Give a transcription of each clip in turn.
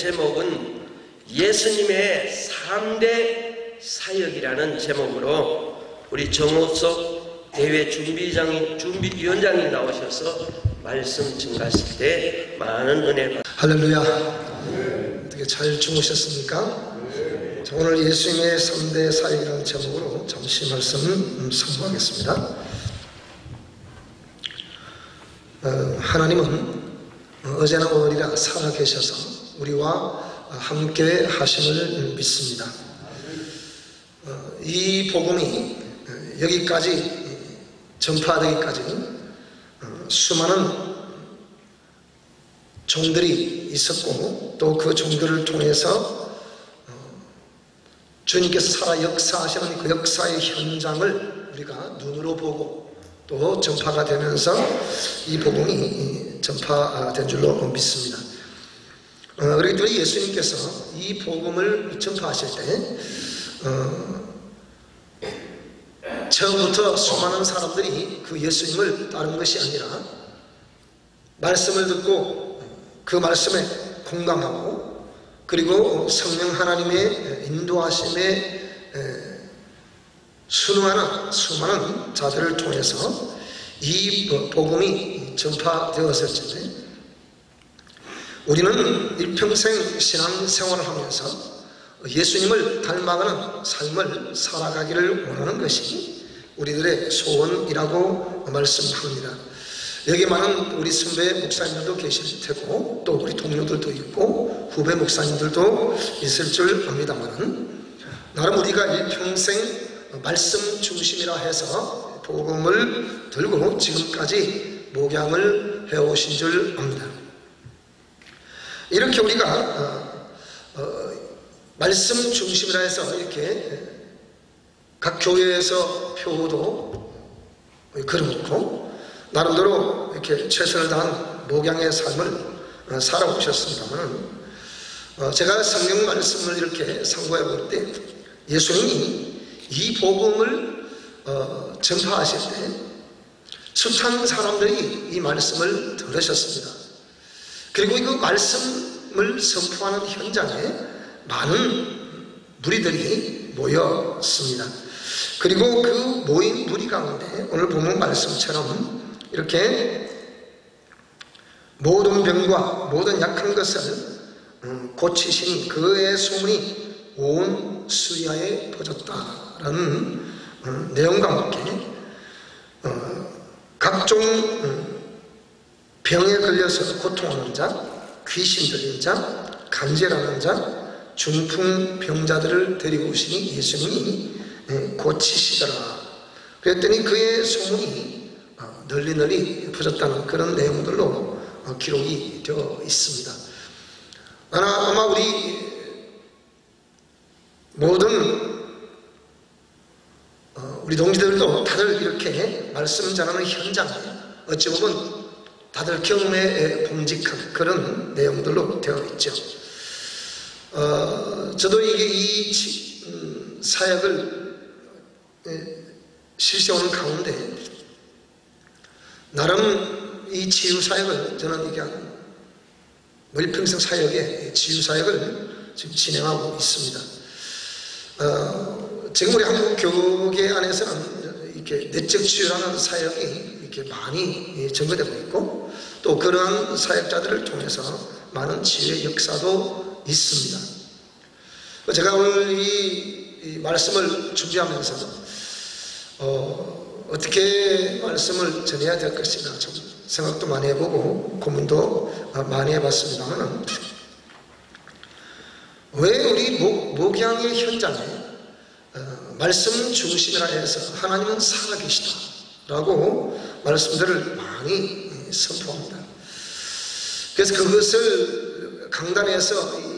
제목은 예수님의 3대 사역이라는 제목으로 우리 정호석 대회 준비위원장이 나오셔서 말씀 증가하실 때 많은 은혜를 할렐루야. 어떻게 잘 주무셨습니까? 자, 오늘 예수님의 3대 사역이라는 제목으로 잠시 말씀 선포하겠습니다. 하나님은 어제나 오늘이라 살아계셔서 우리와 함께 하심을 믿습니다. 이 복음이 여기까지 전파되기까지 수많은 종들이 있었고 또 그 종들을 통해서 주님께서 살아 역사하시는 그 역사의 현장을 우리가 눈으로 보고 또 전파가 되면서 이 복음이 전파된 줄로 믿습니다. 그렇기 때문에 예수님께서 이 복음을 전파하실 때 처음부터 수많은 사람들이 그 예수님을 따른 것이 아니라 말씀을 듣고 그 말씀에 공감하고 그리고 성령 하나님의 인도하심에 순응하는 수많은 자들을 통해서 이 복음이 전파되었을 텐데 우리는 일평생 신앙생활을 하면서 예수님을 닮아가는 삶을 살아가기를 원하는 것이 우리들의 소원이라고 말씀합니다. 여기 많은 우리 선배 목사님들도 계실 테고 또 우리 동료들도 있고 후배 목사님들도 있을 줄 압니다만 나름 우리가 일평생 말씀 중심이라 해서 복음을 들고 지금까지 목양을 해오신 줄 압니다. 이렇게 우리가 말씀 중심이라 해서 이렇게 각 교회에서 표도 걸어놓고 나름대로 이렇게 최선을 다한 목양의 삶을 살아오셨습니다만 제가 성경 말씀을 이렇게 상고해 볼 때 예수님이 이 복음을 전파하실 때 숱한 사람들이 이 말씀을 들으셨습니다. 그리고 그 말씀을 선포하는 현장에 많은 무리들이 모였습니다. 그리고 그 모인 무리 가운데 오늘 본문 말씀처럼 이렇게 모든 병과 모든 약한 것을 고치시니 그의 소문이 온 수리아에 퍼졌다라는 내용과 함께 각종 병에 걸려서 고통하는 자, 귀신 들린 자, 간질하는 자, 중풍 병자들을 데리고 오시니 예수님이 고치시더라. 그랬더니 그의 소문이 널리 퍼졌다는 그런 내용들로 기록이 되어 있습니다. 아마 우리 모든 우리 동지들도 다들 이렇게 말씀 전하는 현장에 어찌 보면 다들 경험에 봉직한 그런 내용들로 되어 있죠. 저도 이 사역을 실시하는 가운데 나름 이 치유사역을 저는 이게 일평생 사역에 치유사역을 지금 진행하고 있습니다. 지금 우리 한국 교계 안에서는 이렇게 내적 치유라는 사역이 이렇게 많이 전개되고 있고 또 그러한 사역자들을 통해서 많은 치유의 역사도 있습니다. 제가 오늘 이 말씀을 준비하면서 어떻게 말씀을 전해야 될 것인가 좀 생각도 많이 해보고 고민도 많이 해봤습니다만 왜 우리 목양의 현장에 말씀 중심이라 해서 하나님은 살아계시다 라고 말씀들을 많이 선포합니다. 그래서 그것을 강단에서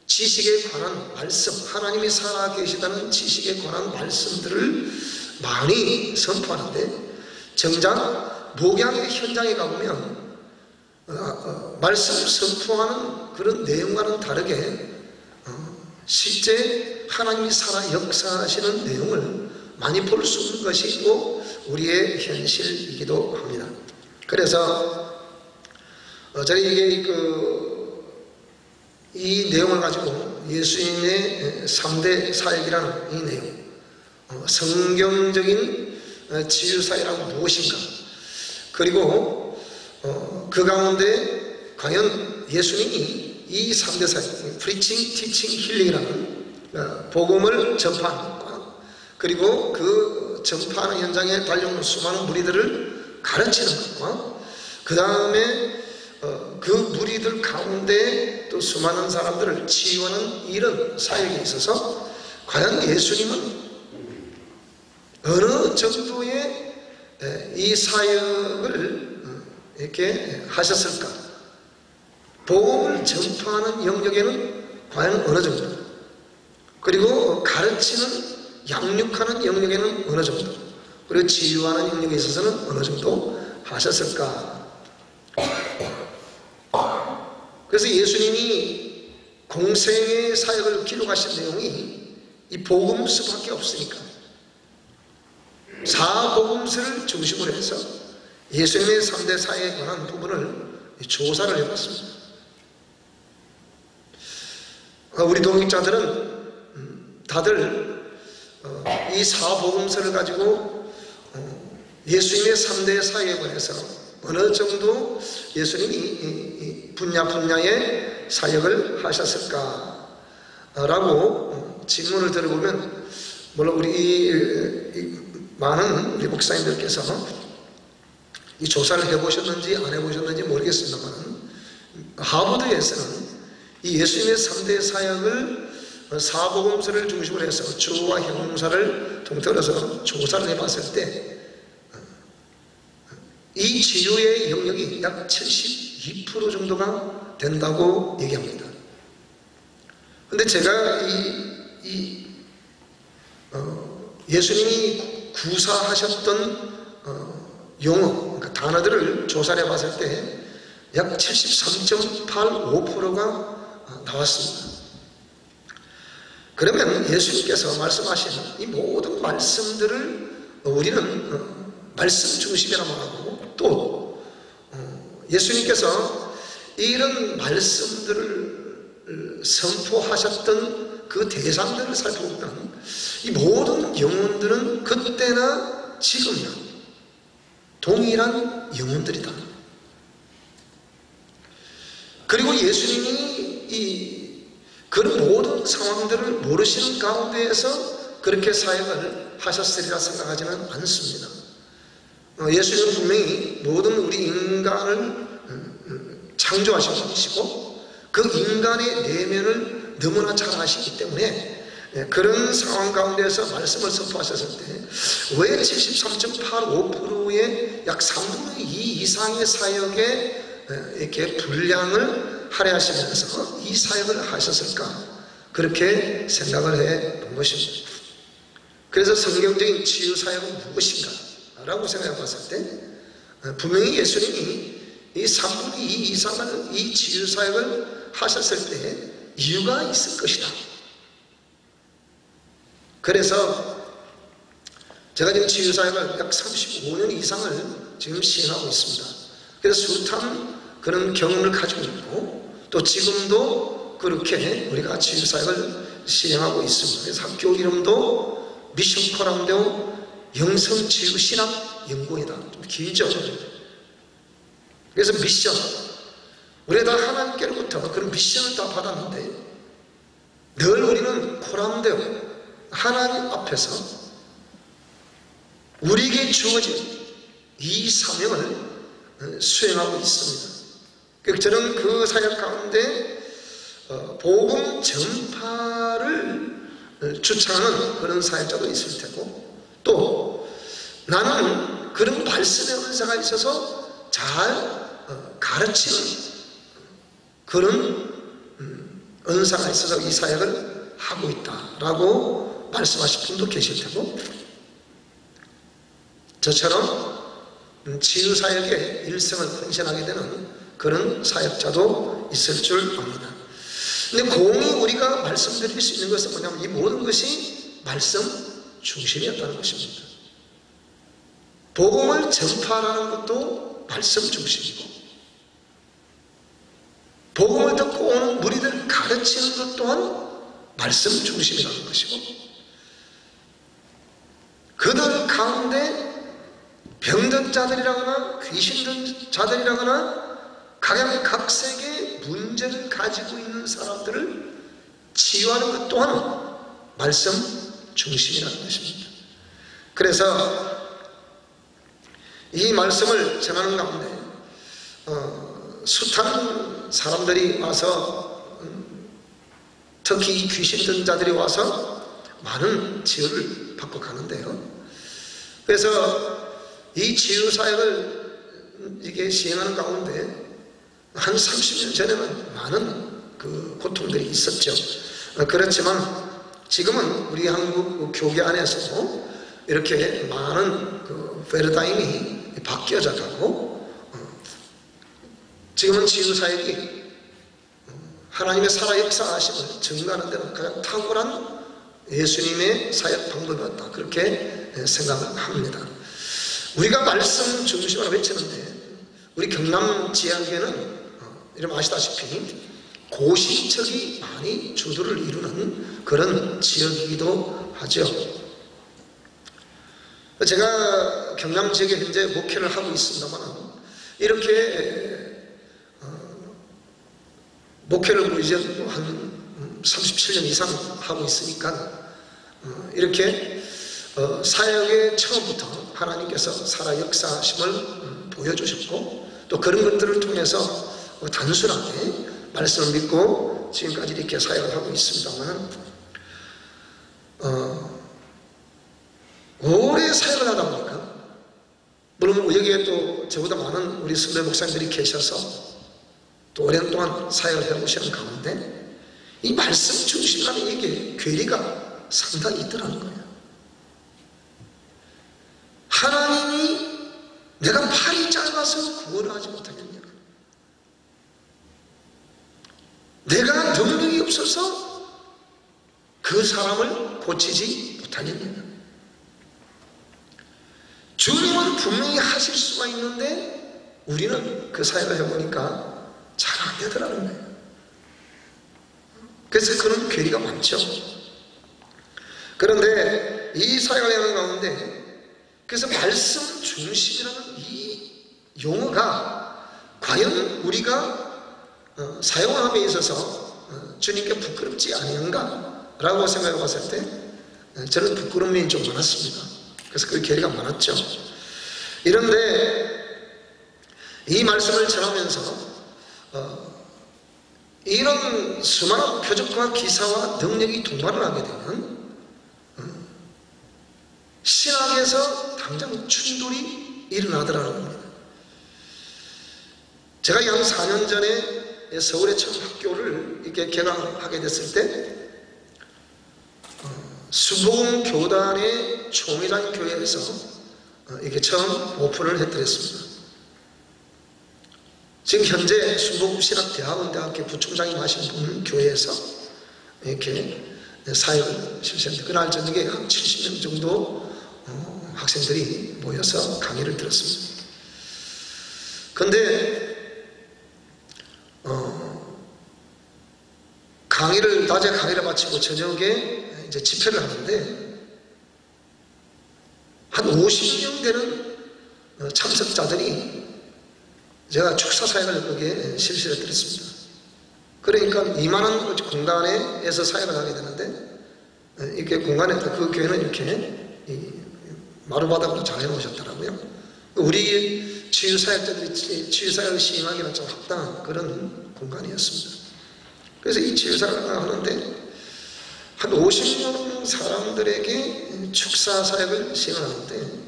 지식에 관한 말씀, 하나님이 살아계시다는 지식에 관한 말씀들을 많이 선포하는데 정작 목양의 현장에 가보면 말씀을 선포하는 그런 내용과는 다르게 실제 하나님이 살아 역사하시는 내용을 많이 볼 수 있는 것이 또 우리의 현실이기도 합니다. 그래서 저희 이게 이 내용을 가지고 예수님의 3대 사역이라는 이 내용, 성경적인 치유사역이란 무엇인가, 그리고 그 가운데 과연 예수님이 이 3대 사역, 프리칭, 티칭, 힐링이라는 복음을 전파하는 것과, 그리고 그 전파하는 현장에 달려오는 수많은 무리들을 가르치는 것과, 그 다음에 그 무리들 가운데 또 수많은 사람들을 치유하는 이런 사역에 있어서 과연 예수님은 어느 정도의 이 사역을 이렇게 하셨을까? 복음을 전파하는 영역에는 과연 어느 정도? 그리고 가르치는, 양육하는 영역에는 어느 정도? 그리고 치유하는 영역에 있어서는 어느 정도 하셨을까? 그래서 예수님이 공생의 사역을 기록하신 내용이 이 복음서밖에 없으니까 사복음서를 중심으로 해서 예수님의 3대 사역에 관한 부분을 조사를 해봤습니다. 우리 동역자들은 다들 이 사복음서를 가지고 예수님의 3대 사역에 관해서 어느 정도 예수님이 분야의 사역을 하셨을까라고 질문을 들어보면, 물론 우리 많은 우리 목사님들께서 이 조사를 해보셨는지 안 해보셨는지 모르겠습니다만, 하버드에서는 이 예수님의 3대 사역을 사복음서를 중심으로 해서 주와 형용사를 통틀어서 조사를 해봤을 때 이 치유의 영역이 약 72% 정도가 된다고 얘기합니다. 근데 제가 예수님이 구사하셨던 용어, 그러니까 단어들을 조사를 해봤을 때 약 73.85%가 나왔습니다. 그러면 예수님께서 말씀하신 이 모든 말씀들을 우리는 말씀 중심이라 말하고, 또 예수님께서 이런 말씀들을 선포하셨던 그 대상들을 살펴보면 이 모든 영혼들은 그때나 지금이나 동일한 영혼들이다. 그리고 예수님이 그런 모든 상황들을 모르시는 가운데에서 그렇게 사역을 하셨으리라 생각하지는 않습니다. 예수님은 분명히 모든 우리 인간을 창조하신 분이시고 그 인간의 내면을 너무나 잘 아시기 때문에 그런 상황 가운데서 말씀을 선포하셨을 때 왜 73.85%의 약 3분의 2 이상의 사역에 이렇게 분량을 할애하시면서 이 사역을 하셨을까? 그렇게 생각을 해 본 것입니다. 그래서 성경적인 치유 사역은 무엇인가? 라고 생각해 봤을 때 분명히 예수님이 이 3분의 2 이상을 이 치유 사역을 하셨을 때 이유가 있을 것이다. 그래서 제가 지금 치유 사역을 약 35년 이상을 지금 시행하고 있습니다. 그래서 숱한 그런 경험을 가지고 있고, 또 지금도 그렇게 우리가 치유 사역을 시행하고 있습니다. 그래서 학교 이름도 미션 코람데오 영성치유신학연구회다. 좀 길죠. 그래서 미션, 우리가 다 하나님께로부터 그런 미션을 다 받았는데 늘 우리는 코람데오, 하나님 앞에서 우리에게 주어진 이 사명을 수행하고 있습니다. 저는 그 사역 가운데 복음 전파를 주창하는 그런 사역자도 있을 테고, 또 나는 그런 말씀의 은사가 있어서 잘 가르치는 그런 은사가 있어서 이 사역을 하고 있다라고 말씀하실 분도 계실 테고, 저처럼 치유사역에 일생을 헌신하게 되는 그런 사역자도 있을 줄 압니다. 근데 공히 우리가 말씀드릴 수 있는 것은 뭐냐면 이 모든 것이 말씀 중심이었다는 것입니다. 복음을 전파하는 것도 말씀 중심이고, 복음을 듣고 오는 무리들 가르치는 것 또한 말씀 중심이라는 것이고, 그들 가운데 병든 자들이라거나 귀신 든 자들이라거나 각양각색의 문제를 가지고 있는 사람들을 치유하는 것 또한 말씀 중심이라는 것입니다. 그래서 이 말씀을 전하는 가운데 숱한 사람들이 와서, 특히 귀신 든 자들이 와서 많은 치유를 받고 가는데요. 그래서 이 치유 사역을 이게 시행하는 가운데 한 30년 전에는 많은 그 고통들이 있었죠. 그렇지만 지금은 우리 한국 교계 안에서도 이렇게 많은 그 패러다임이 바뀌어져 가고, 지금은 치유 사역이 하나님의 살아 역사하심을 증거하는 데는 가장 탁월한 예수님의 사역 방법이었다, 그렇게 생각을 합니다. 우리가 말씀 중심으로 외치는데, 우리 경남 지역에는 이러면 아시다시피 고신척이 많이 주도를 이루는 그런 지역이기도 하죠. 제가 경남 지역에 현재 목회를 하고 있습니다만, 이렇게 목회를 이제 한 37년 이상 하고 있으니까, 이렇게 사역의 처음부터 하나님께서 살아 역사하심을 보여주셨고, 또 그런 것들을 통해서 단순하게 말씀을 믿고 지금까지 이렇게 사역을 하고 있습니다만, 오래 사역을 하다 보니까, 물론 여기에 또 저보다 많은 우리 선배 목사님들이 계셔서 또 오랜 동안 사역을 해오시는 가운데 이 말씀 중심이라는 이게 괴리가 상당히 있더라는 거예요. 하나님이 내가 팔이 짧아서 구원을 하지 못하겠냐, 내가 능력이 없어서 그 사람을 고치지 못하겠냐, 주님은 분명히 하실 수가 있는데 우리는 그 사역을 해보니까 잘 안 되더라는 거예요. 그래서 그런 괴리가 많죠. 그런데 이 사역을 하는 가운데, 그래서 말씀 중심이라는 이 용어가 과연 우리가 사용을 함에 있어서 주님께 부끄럽지 아니한가 라고 생각해 봤을 때, 저는 부끄러움이 좀 많았습니다. 그래서 그 괴리가 많았죠. 이런데 이 말씀을 전하면서 이런 수많은 표적과 기사와 능력이 동반을 하게 되면 신학에서 당장 충돌이 일어나더라는 겁니다. 제가 약 4년 전에 서울에 처음 학교를 이렇게 개강하게 됐을 때, 수복음 교단의 총회장 교회에서 이렇게 처음 오픈을 해드렸습니다. 지금 현재 수복음 신학대학원대학교 부총장이 하신 분 교회에서 이렇게 사역을 실시했는데, 그날 저녁에 한 70명 정도 학생들이 모여서 강의를 들었습니다. 그런데 낮에 강의를 마치고 저녁에 이제 집회를 하는데, 한 50명 되는 참석자들이 제가 축사 사역을 거기에 실시를 드렸습니다. 그러니까 이만한 공간에서 사역을 하게 되는데, 이렇게 공간에, 그 교회는 이렇게 마루바닥으로 잘 해놓으셨더라고요. 우리 치유사역자들이 치유사역을 시행하기는 좀 합당한 그런 공간이었습니다. 그래서 이 치유사역을 하는데 한 50명 사람들에게 축사 사역을 시행하는데,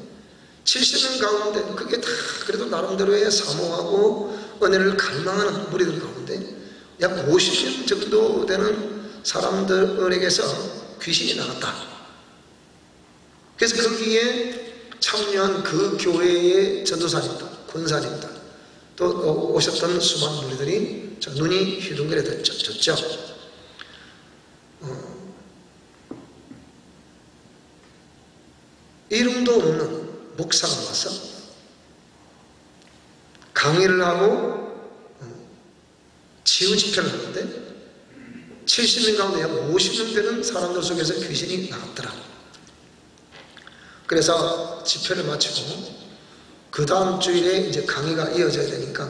70명 가운데 그게 다 그래도 나름대로의 사모하고 은혜를 갈망하는 무리들 가운데 약 50명 정도 되는 사람들에게서 귀신이 나갔다. 그래서 거기에 참여한 그 교회의 전도사님들, 권사님들, 또 오셨던 수많은 무리들이 눈이 휘둥그레졌죠. 이름도 없는 목사가 와서 치유 집회를 하는데 70명 가운데 약 50명 되는 사람들 속에서 귀신이 나왔더라. 그래서 집회를 마치고 그 다음 주일에 이제 강의가 이어져야 되니까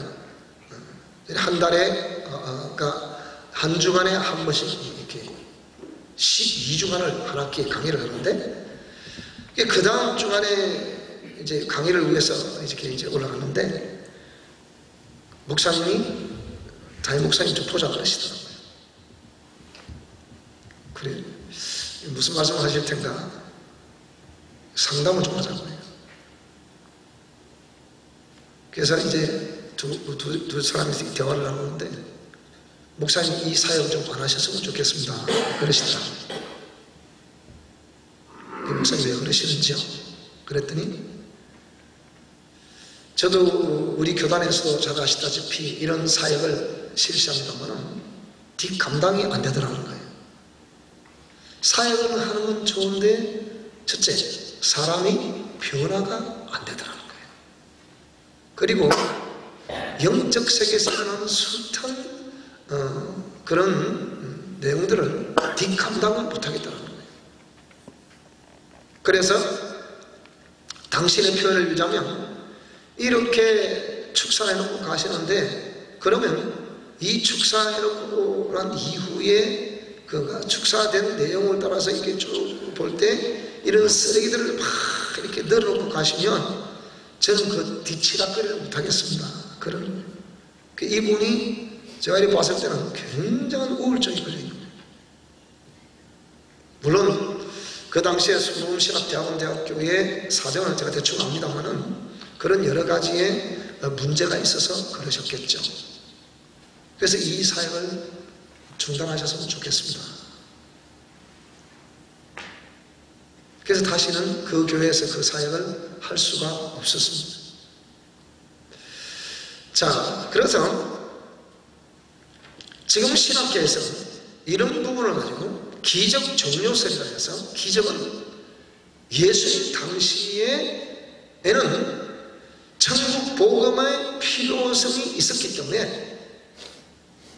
한 달에 그러니까 한 주간에 한 번씩 이렇게 12주간을 한 학기에 강의를 하는데 그 다음 주간에 이제 강의를 위해서 이렇게 이제 올라가는데 목사님이 담임 목사님 좀 포장을 하시더라고요. 그래 무슨 말씀을 하실 텐가 상담을 좀 하자고요. 그래서 이제 두 사람이 대화를 나누는데 목사님 이 사역을 좀 안 하셨으면 좋겠습니다 그러시더라고요. 목사님 왜 그러시는지요? 그랬더니 저도 우리 교단에서도 잘 아시다시피 이런 사역을 실시합니다만 감당이 안 되더라는 거예요. 사역을 하는 건 좋은데 첫째, 사람이 변화가 안 되더라는 거예요. 그리고 영적 세계에서 일어나는 숱한 그런 내용들을 감당을 못하겠더라는 거예요. 그래서 당신의 표현을 유지하면 이렇게 축사해놓고 가시는데 그러면 이 축사해놓고 난 이후에 그가 축사된 내용을 따라서 이렇게 쭉 볼 때 이런 쓰레기들을 막 이렇게 늘어놓고 가시면 저는 그 뒤치락거리를 못하겠습니다. 그런 이분이 제가 이렇게 봤을 때는 굉장한 우울증이 걸려있는 거예요. 물론 그 당시에 순복음신학대학원대학교의 사정을 제가 대충 압니다만은 그런 여러 가지의 문제가 있어서 그러셨겠죠. 그래서 이 사역을 중단하셨으면 좋겠습니다. 그래서 다시는 그 교회에서 그 사역을 할 수가 없었습니다. 자, 그래서 지금 신학계에서는 이런 부분을 가지고 기적 종료설이라 해서 기적은 예수님 당시에는 천국 복음의 필요성이 있었기 때문에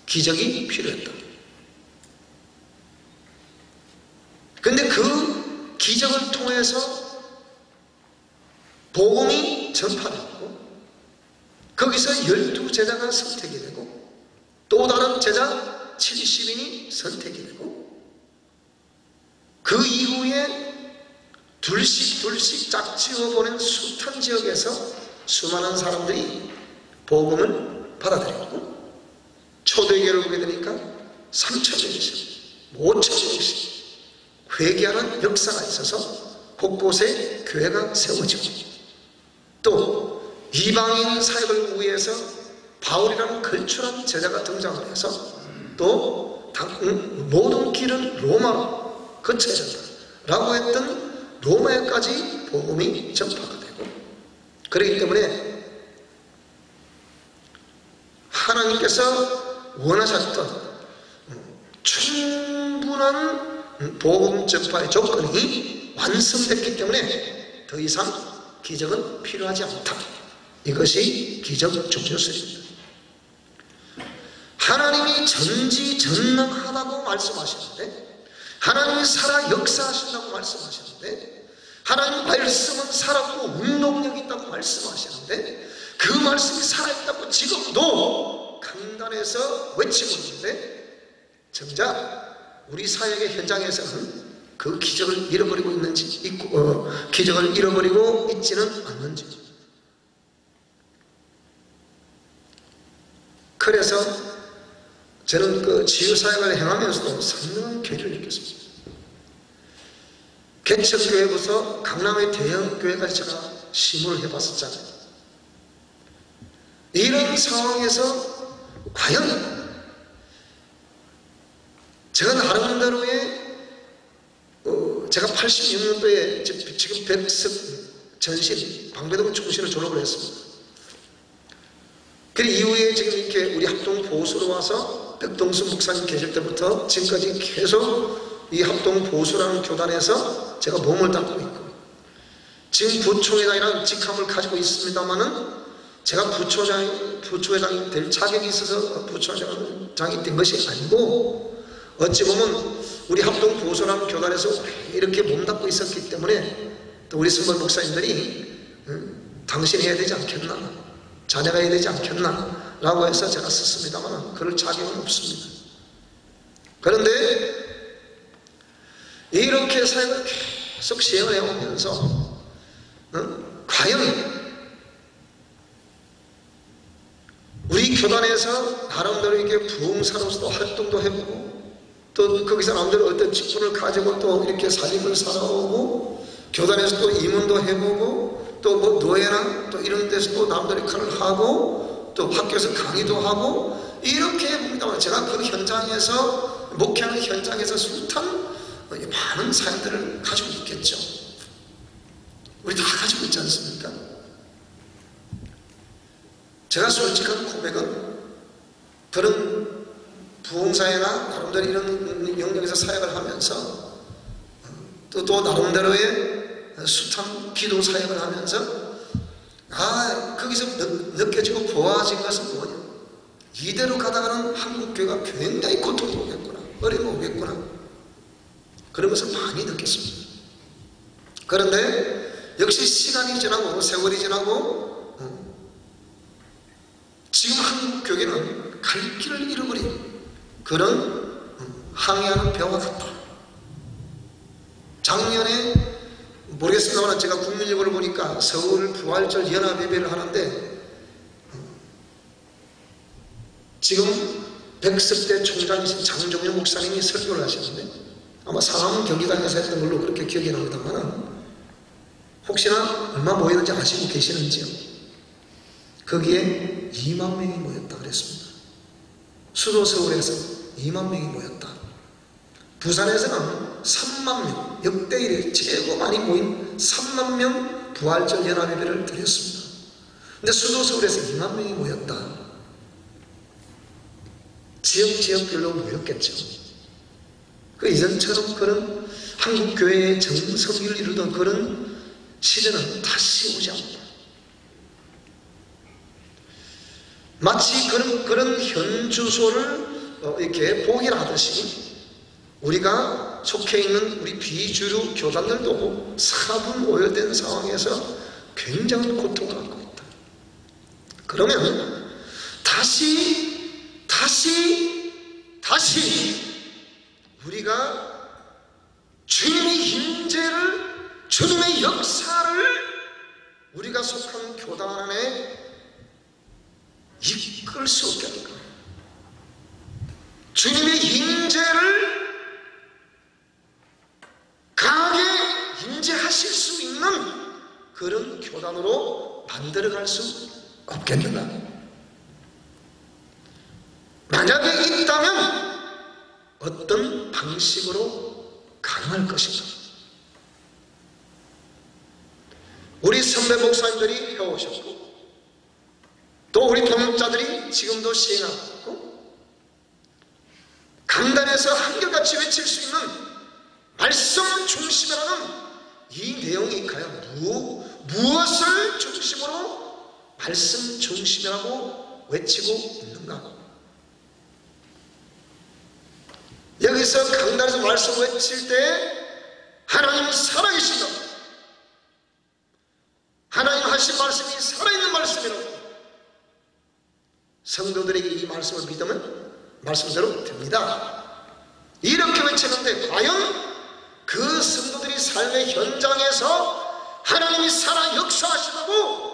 기적이 필요했다. 그런데 그 기적을 통해서 복음이 전파되고 거기서 12제자가 선택이 되고 또 다른 제자 70인이 선택이 되고 그 이후에 둘씩 짝지어 보낸 숱한 지역에서 수많은 사람들이 복음을 받아들였고 초대교회를 보게 되니까 3,000명씩 5,000명씩 회개하는 역사가 있어서 곳곳에 교회가 세워지고 또 이방인 사역을 위해서 바울이라는 걸출한 제자가 등장을 해서 또 모든 길은 로마로 거쳐야 된다라고 했던 로마에까지 복음이 전파가 되고 그렇기 때문에 하나님께서 원하셨던 충분한 복음 전파의 조건이 완성됐기 때문에 더 이상 기적은 필요하지 않다. 이것이 기적 종료설입니다. 하나님이 전지전능하다고 말씀하시는데 하나님이 살아 역사하신다고 말씀하시는데 하나님 말씀은 살았고 운동력이 있다고 말씀하시는데 그 말씀이 살아있다고 지금도 강단에서 외치고 있는데 정작 우리 사역의 현장에서는 그 기적을 잃어버리고 있는지 기적을 잃어버리고 있지는 않는지. 그래서 저는 그 치유사역을 행하면서도 상당한 괴리를 느꼈습니다. 개척교회부터 강남의 대형교회까지 제가 시무를 해봤었잖아요. 이런 상황에서 과연 제가 나름대로의 제가 86년도에 지금 백석 전신 방배동 총신을 졸업을 했습니다. 그 이후에 지금 이렇게 우리 합동 보수로 와서 백동수 목사님 계실 때부터 지금까지 계속 이 합동 보수라는 교단에서 제가 몸을 담고 있고 지금 부총회장이라는 직함을 가지고 있습니다만은 제가 부처회장이 될 자격이 있어서 부처회장이 된 것이 아니고, 어찌 보면 우리 합동보소람 교단에서 이렇게 몸담고 있었기 때문에 또 우리 선배 목사님들이 당신이 해야 되지 않겠나, 자네가 해야 되지 않겠나 라고 해서 제가 썼습니다만 그럴 자격은 없습니다. 그런데 이렇게 사역을 계속 시행을 해오면서 과연 우리 교단에서 나름대로 이렇게 부흥사로서도 활동도 해보고, 또 거기서 나름대로 어떤 직분을 가지고 또 이렇게 삶을 살아오고, 교단에서 또 임원도 해보고, 또 뭐 노예나 또 이런 데서 또 나름대로 역할을 하고, 또 학교에서 강의도 하고, 이렇게 해봅니다만 제가 그 현장에서, 목회하는 현장에서 숱한 많은 사연들을 가지고 있겠죠. 우리 다 가지고 있지 않습니까? 제가 솔직한 고백은 그런 부흥사회나 나름대로 이런 영역에서 사역을 하면서 또 나름대로의 숱한 기도 사역을 하면서 거기서 느껴지고 보아진 것은 뭐냐, 이대로 가다가는 한국교회가 굉장히 고통이 오겠구나, 어려움이 오겠구나, 그런 것을 많이 느꼈습니다. 그런데 역시 시간이 지나고 세월이 지나고 지금 한국교회는 갈 길을 잃어버린 그런 항해하는 배와 같다. 작년에 모르겠습니다만 제가 국민일보를 보니까 서울 부활절 연합예배를 하는데 지금 백석대 총장이신 장종영 목사님이 설교를 하셨는데 아마 상암 경기장에서 했던 걸로 그렇게 기억이 납니다만 혹시나 얼마 모였는지 아시고 계시는지요? 거기에 2만 명이 모였다 그랬습니다. 수도 서울에서 2만 명이 모였다. 부산에서는 3만 명, 역대 이래 최고 많이 모인 3만 명 부활절 연합예배를 드렸습니다. 근데 수도 서울에서 2만 명이 모였다. 지역별로 모였겠죠. 그 이전처럼 그런 한국교회의 정성기를 이루던 그런 시대는 다시 오지 않는다. 마치 그런 현주소를 이렇게 보기하듯이 우리가 속해 있는 우리 비주류 교단들도 사분오열된 상황에서 굉장한 고통을 받고 있다. 그러면 다시 우리가 주님의 임재를, 주님의 역사를 우리가 속한 교단 안에 이끌 수 없겠는가? 주님의 임재를 강하게 임재하실 수 있는 그런 교단으로 만들어갈 수 없겠는가? 만약에 있다면 어떤 방식으로 가능할 것인가? 우리 선배 목사님들이 해오셨고 또 우리 동역자들이 지금도 시행하고 있고 강단에서 한결같이 외칠 수 있는 말씀 중심이라는 이 내용이 과연 무엇을 중심으로 말씀 중심이라고 외치고 있는가? 여기서 강단에서 말씀을 외칠 때 하나님 살아계시다, 하나님 하신 말씀이 살아있는 말씀이라고 성도들에게 이 말씀을 믿으면 말씀대로 됩니다. 이렇게 외치는데 과연 그 성도들이 삶의 현장에서 하나님이 살아 역사하시다고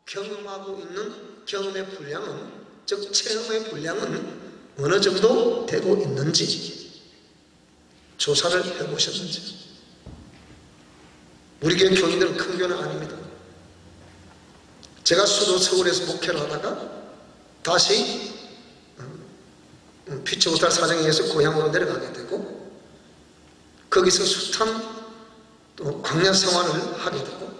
경험하고 있는 경험의 분량은, 즉 체험의 분량은 어느 정도 되고 있는지 조사를 해보셨는지. 우리 교회 교인들은 큰 교회는 아닙니다. 제가 수도 서울에서 목회를 하다가 다시 피치 못할 사정에 의해서 고향으로 내려가게 되고 거기서 숱한 또 광야 생활을 하게 되고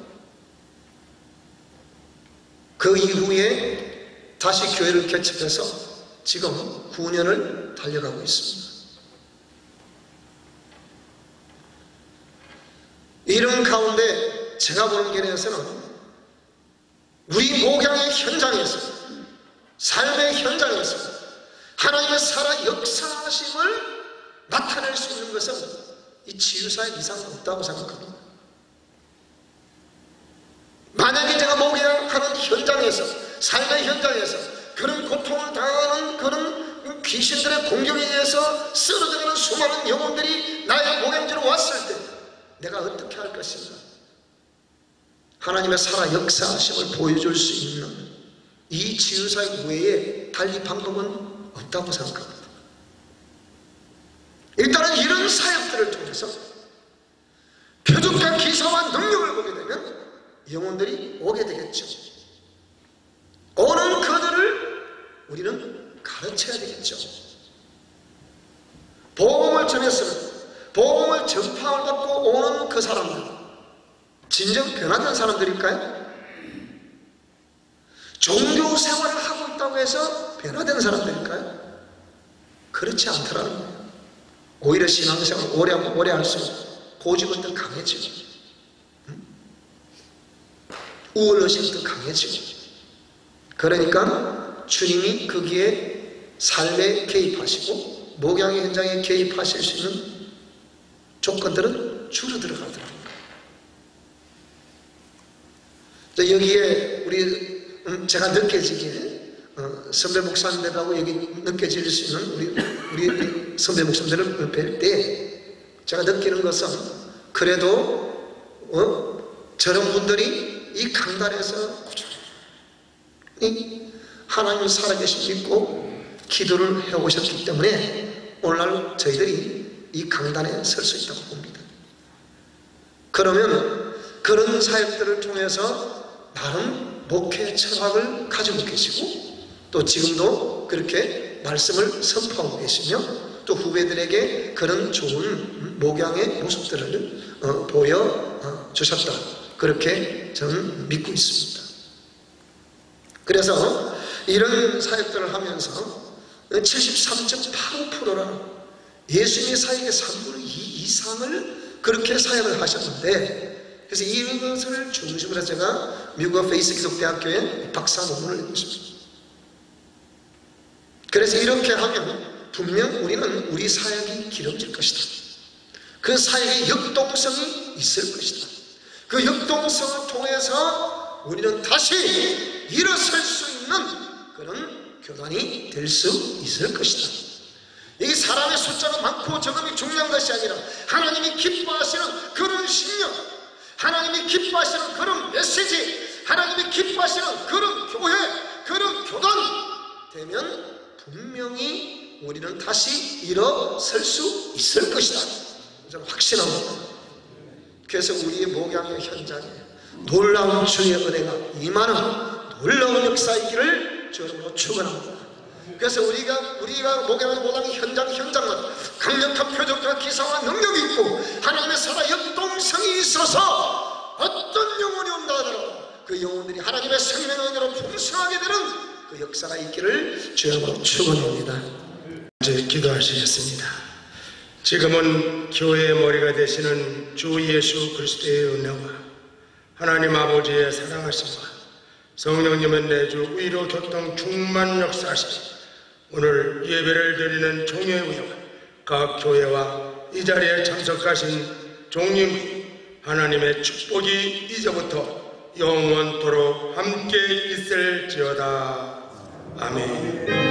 그 이후에 다시 교회를 개척해서 지금 9년을 달려가고 있습니다. 이런 가운데 제가 보는 견해에서는 우리 목양의 현장에서, 삶의 현장에서 하나님의 살아 역사하심을 나타낼 수 있는 것은 이 치유사역 이상 없다고 생각합니다. 만약에 제가 목양하는 현장에서, 삶의 현장에서 그런 고통을 당하는 그런 귀신들의 공격에 의해서 쓰러져가는 수많은 영혼들이 나의 목양지로 왔을 때 내가 어떻게 할 것인가? 하나님의 살아 역사하심을 보여줄 수 있는 이 치유사역 외에 달리 방법은 없다고 생각합니다. 일단은 이런 사역들을 통해서 표적과 기사와 능력을 보게 되면 영혼들이 오게 되겠죠. 오는 그들을 우리는 가르쳐야 되겠죠. 복음을 전했으면 복음을 전파를 받고 오는 그 사람들, 진정 변화된 사람들일까요? 종교 생활을 하고 있다고 해서 변화된 사람들일까요? 그렇지 않더라는 거예요. 오히려 신앙생활 오래 할수록 고집은 더 강해지고 우월의식이 더 강해지고, 그러니까 주님이 거기에 삶에 개입하시고 목양의 현장에 개입하실 수 있는 조건들은 줄어들어가더라고요. 여기에 제가 느껴지기에 선배 목사님들하고 여기 느껴질 수 있는 우리 선배 목사님들을 뵐 때 제가 느끼는 것은 그래도 저런 분들이 이 강단에서 꾸준히 하나님을 살아계신 믿고 기도를 해오셨기 때문에 오늘날 저희들이 이 강단에 설 수 있다고 봅니다. 그러면 그런 사역들을 통해서 나름 목회 철학을 가지고 계시고 또 지금도 그렇게 말씀을 선포하고 계시며 또 후배들에게 그런 좋은 목양의 모습들을 보여주셨다, 그렇게 저는 믿고 있습니다. 그래서 이런 사역들을 하면서 73.85%라 예수님의 사역의 3분의 2 이상을 그렇게 사역을 하셨는데, 그래서 이것을 중심으로 해서 제가 미국 페이스 기독대학교에 박사 논문을 냈고 있습니다. 그래서 이렇게 하면 분명 우리는 우리 사역이 기름질 것이다. 그 사역의 역동성이 있을 것이다. 그 역동성을 통해서 우리는 다시 일어설 수 있는 그런 교단이 될 수 있을 것이다. 이게 사람의 숫자가 많고 적음이 중요한 것이 아니라 하나님이 기뻐하시는 그런 신령, 하나님이 기뻐하시는 그런 메시지, 하나님이 기뻐하시는 그런 교회, 그런 교단 되면 분명히 우리는 다시 일어설 수 있을 것이다. 저는 확신합니다. 그래서 우리의 목양의 현장에 놀라운 주의 은혜가 임하는 놀라운 역사이기를 주님으로 축원합니다. 그래서 우리가 목양의 모당의 현장마다 강력한 표적과 기사와 능력이 있고 하나님의 살아 역동성이 있어서 어떤 영혼이 온다 하더라도 그 영혼들이 하나님의 생명의 은혜로 풍성하게 되는 그 역사가 있기를 주님으로 축원합니다. 이제 기도하시겠습니다. 지금은 교회의 머리가 되시는 주 예수 그리스도의 은혜와 하나님 아버지의 사랑하심과 성령님의 내주 위로 교통 충만 역사하시고 오늘 예배를 드리는 종회의와 각 교회와 이 자리에 참석하신 종님 하나님의 축복이 이제부터 영원토록 함께 있을지어다. 아멘.